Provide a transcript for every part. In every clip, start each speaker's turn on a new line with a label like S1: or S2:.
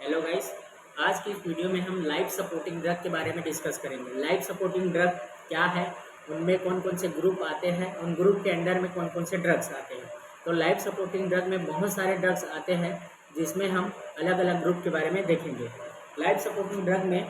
S1: Hello guys. आज की इस वीडियो में हम लाइफ सपोर्टिंग ड्रग के बारे में डिस्कस करेंगे। लाइफ सपोर्टिंग ड्रग क्या है, उनमें कौन कौन से ग्रुप आते हैं, उन ग्रुप के अंडर में कौन कौन से ड्रग्स आते हैं। तो लाइफ सपोर्टिंग ड्रग में बहुत सारे ड्रग्स आते हैं जिसमें हम अलग अलग ग्रुप के बारे में देखेंगे। लाइफ सपोर्टिंग ड्रग में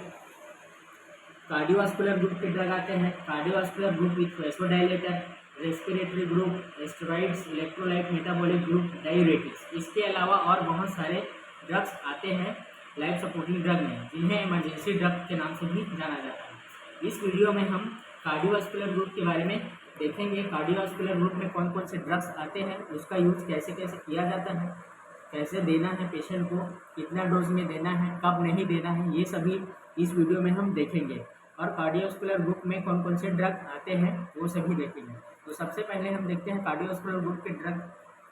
S1: कार्डियोवास्कुलर ग्रुप के ड्रग आते हैं। Cardiovascular group with vasodilator, respiratory group, steroids, electrolyte metabolic group, diuretics. इसके अलावा और बहुत सारे ड्रग्स आते हैं लाइफ सपोर्टिंग ड्रग में, जिन्हें इमरजेंसी ड्रग के नाम से भी जाना जाता है। इस वीडियो में हम कार्डियोवास्कुलर ग्रुप के बारे में देखेंगे। कार्डियोवास्कुलर ग्रुप में कौन कौन से ड्रग्स आते हैं, उसका यूज कैसे कैसे किया जाता है, कैसे देना है पेशेंट को, कितना डोज में देना है, कब नहीं देना है, ये सभी इस वीडियो में हम देखेंगे। और कार्डियोवास्कुलर ग्रुप में कौन कौन से ड्रग आते हैं वो सभी देखेंगे। तो सबसे पहले हम देखते हैं कार्डियोवास्कुलर ग्रुप के ड्रग।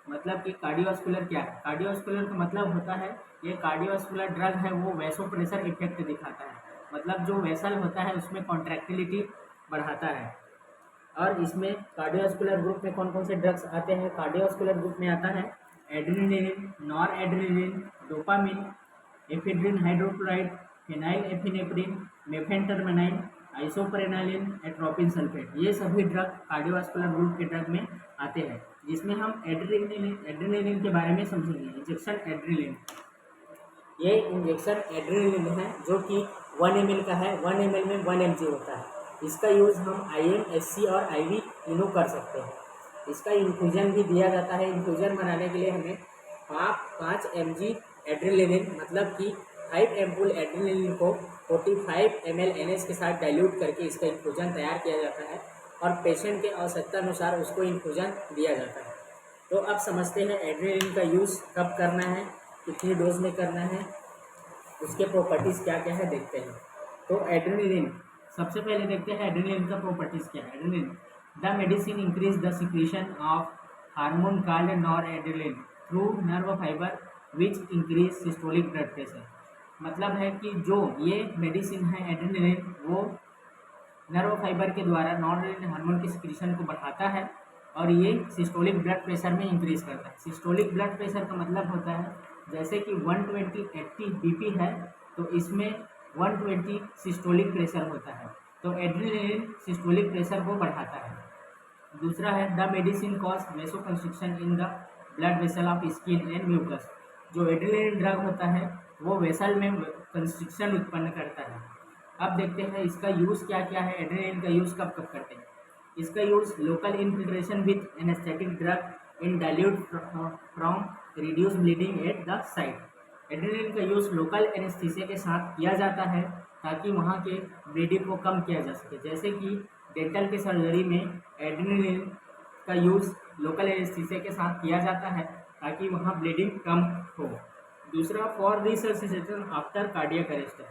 S1: मतलब कि कार्डियोवास्कुलर क्या है। कार्डियोवास्कुलर का मतलब होता है, ये कार्डियोवास्कुलर ड्रग है वो वैसो प्रेशर इफेक्ट दिखाता है। मतलब जो वेसल होता है उसमें कॉन्ट्रैक्टिलिटी बढ़ाता है। और इसमें कार्डियोवास्कुलर ग्रुप में कौन कौन से ड्रग्स आते हैं। कार्डियोवास्कुलर ग्रुप में आता है adrenaline, noradrenaline, dopamine, ephedrine hydrochloride, phenylephrine, mephentermine, isoprenaline, atropine sulphate. ये सभी ड्रग कार्डियोवास्कुलर ग्रुप के ड्रग में आते हैं, जिसमें हम एड्रेनालिन के बारे में समझेंगे। इंजेक्शन एड्रेनालिन, ये इंजेक्शन एड्रेनालिन है जो कि 1 ml का है। 1 ml में 1 mg होता है। इसका यूज़ हम IM, SC और IV तीनों कर सकते हैं। इसका इन्फ्यूजन भी दिया जाता है। इन्फ्यूजन बनाने के लिए हमें 5 mg एड्रेनालिन, मतलब कि 5 एम्पूल एड्रेनालिन को 45 ml NH के साथ डाइल्यूट करके इसका इन्फ्यूजन तैयार किया जाता है और पेशेंट के आवश्यकता अनुसार उसको इन्फ्यूजन दिया जाता है। तो अब समझते हैं एड्रेनालिन का यूज़ कब करना है, कितनी डोज में करना है, उसके प्रॉपर्टीज़ क्या क्या है देखते हैं। तो एड्रेनालिन, सबसे पहले देखते हैं एड्रेनालिन का प्रॉपर्टीज़ क्या है। Adrenaline, the medicine increase the secretion of hormone called nor adrenaline through nerve fibre which increase systolic blood pressure. मतलब है कि जो ये मेडिसिन है एड्रेनालिन, वो नर्व फाइबर के द्वारा नॉरेड्रेनालिन हार्मोन की सिक्रीशन को बढ़ाता है और ये सिस्टोलिक ब्लड प्रेशर में इंक्रीज करता है। सिस्टोलिक ब्लड प्रेशर का मतलब होता है जैसे कि 120/80 BP है, तो इसमें 120 सिस्टोलिक प्रेशर होता है। तो एड्रेनालिन सिस्टोलिक प्रेशर को बढ़ाता है। दूसरा है the medicine cause vasoconstriction in the blood vessel of skin and mucus. जो एड्रेनालिन ड्रग होता है वो वेसल में कंस्ट्रिक्शन उत्पन्न करता है। अब देखते हैं इसका यूज़ क्या क्या है। एड्रेनालिन का यूज़ कब कब करते हैं। इसका use local infiltration with anaesthetic drug in dilute from reduce bleeding at the site. Adrenaline का यूज़ लोकल एनेस्थीसिया के साथ किया जाता है ताकि वहाँ के ब्लीडिंग को कम किया जा सके। जैसे कि डेंटल के सर्जरी में एड्रेनालिन का यूज़ लोकल एनेस्थीसिया के साथ किया जाता है ताकि वहाँ ब्लीडिंग कम हो। दूसरा, फॉर रिसर्सिटेशन आफ्टर कार्डियक अरेस्ट।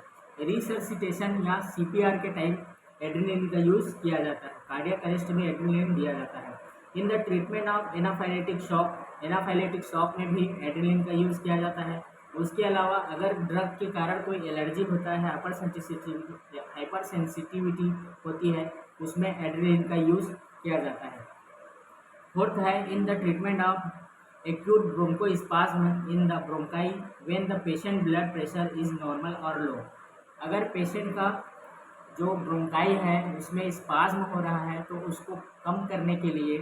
S1: रिसर्सिटेशन या CPR के टाइम एड्रेनालिन का यूज़ किया जाता है। कार्डियक अरेस्ट में एड्रेनालिन दिया जाता है। In the treatment of anaphylactic shock, anaphylactic shock में भी एड्रेनालिन का यूज़ किया जाता है। उसके अलावा अगर ड्रग के कारण कोई एलर्जी होता है, हाइपर सेंसिटिविटी होती है, उसमें एड्रेनालिन का यूज़ किया जाता है। फोर्थ है in the treatment of acute bronchospasm in the bronchi when the patient blood pressure is normal और लो। अगर पेशेंट का जो ब्रोंकाई है उसमें स्पाज्म हो रहा है तो उसको कम करने के लिए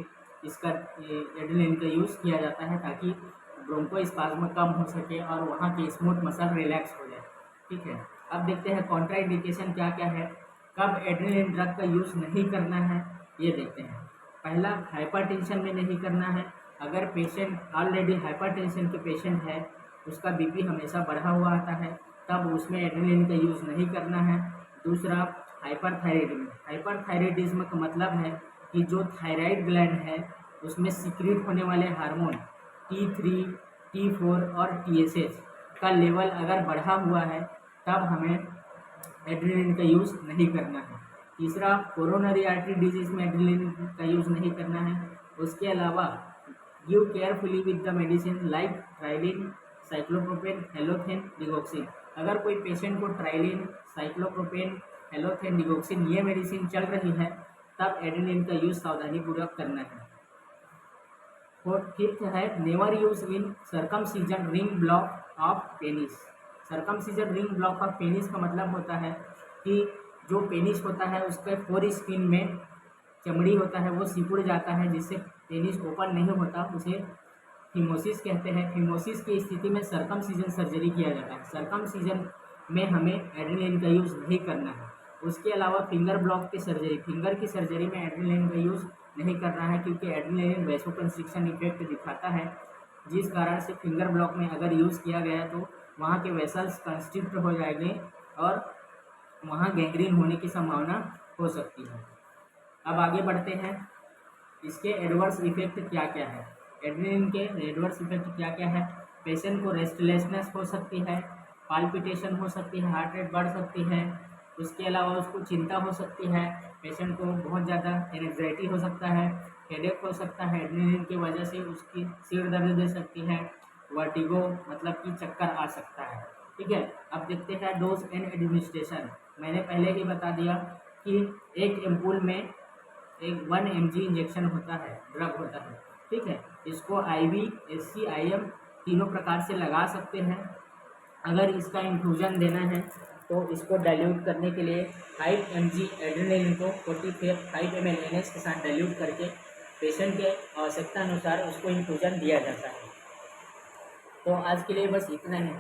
S1: इसका एड्रेनालिन का यूज़ किया जाता है ताकि ब्रोंकोस्पाज्म कम हो सके और वहाँ की स्मूथ मसल रिलैक्स हो जाए। ठीक है। अब देखते हैं कॉन्ट्राइंडिकेशन क्या क्या है, कब एड्रेनालिन ड्रग का यूज़ नहीं करना है, ये देखते हैं। पहला, हाइपरटेंशन में नहीं करना है। अगर पेशेंट ऑलरेडी हाइपरटेंशन के पेशेंट है, उसका BP हमेशा बढ़ा हुआ आता है, तब उसमें एड्रेनालिन का यूज़ नहीं करना है। दूसरा, हाइपरथायराइडिज्म। हाइपरथायराइडिज्म का मतलब है कि जो थायराइड ग्लैंड है उसमें सीक्रेट होने वाले हार्मोन T3, T4 और TSH का लेवल अगर बढ़ा हुआ है तब हमें एड्रेनालिन का यूज़ नहीं करना है। तीसरा, कोरोनरी आर्टरी डिजीज़ में एड्रेनालिन का यूज़ नहीं करना है। उसके अलावा give carefully with the medicine like trilene, cyclopropane, halothane, digoxin. अगर कोई पेशेंट को ट्राइलिन, साइक्लोप्रोपेन, हेलोथेन, डिगोक्सिन ये मेडिसिन चल रही है तब एड्रेनालिन का यूज़ सावधानीपूर्वक करना है। और फिफ्थ है never use in circumcision ring block of penis. Circumcision ring block of penis का मतलब होता है कि जो पेनिस होता है उसके 4 स्किन में चमड़ी होता है वो सिकुड़ जाता है, जिससे पेनिस ओपन नहीं होता, उसे फिमोसिस कहते हैं। फिमोसिस की स्थिति में सर्कमसिजन सर्जरी किया जाता है। सर्कमसिजन में हमें एड्रेनलिन का यूज़ नहीं करना है। उसके अलावा फिंगर ब्लॉक की सर्जरी, फिंगर की सर्जरी में एड्रेनलिन का यूज़ नहीं करना है, क्योंकि एड्रेनलिन वैसोकंस्ट्रिक्शन इफेक्ट दिखाता है, जिस कारण से फिंगर ब्लॉक में अगर यूज़ किया गया तो वहाँ के वेसल्स कंस्ट्रिक्ट हो जाएंगे और वहाँ गैंग्रीन होने की संभावना हो सकती है। अब आगे बढ़ते हैं, इसके एडवर्स इफेक्ट क्या क्या है। एड्रेनलिन के एडवर्स इफेक्ट क्या क्या है। पेशेंट को रेस्टलेसनेस हो सकती है, पाल्पिटेशन हो सकती है, हार्ट रेट बढ़ सकती है। उसके अलावा उसको चिंता हो सकती है, पेशेंट को बहुत ज़्यादा एंग्जाइटी हो सकता है, हेडेक हो सकता है, एड्रेनलिन की वजह से उसकी सिर दर्द दे सकती है, वर्टिगो मतलब कि चक्कर आ सकता है। ठीक है, अब देखते हैं डोज एंड एडमिनिस्ट्रेशन। मैंने पहले ही बता दिया कि एक एम्पूल में एक 1 mg इंजेक्शन होता है, ड्रग होता है। ठीक है, इसको IV, SC, IM तीनों प्रकार से लगा सकते हैं। अगर इसका इन्फ्यूजन देना है तो इसको डाइल्यूट करने के लिए 5 mg एड्रेनलिन को 45 ml NH के साथ डाइल्यूट करके पेशेंट के आवश्यकता अनुसार उसको इन्फ्यूजन दिया जाता है। तो आज के लिए बस इतना ही।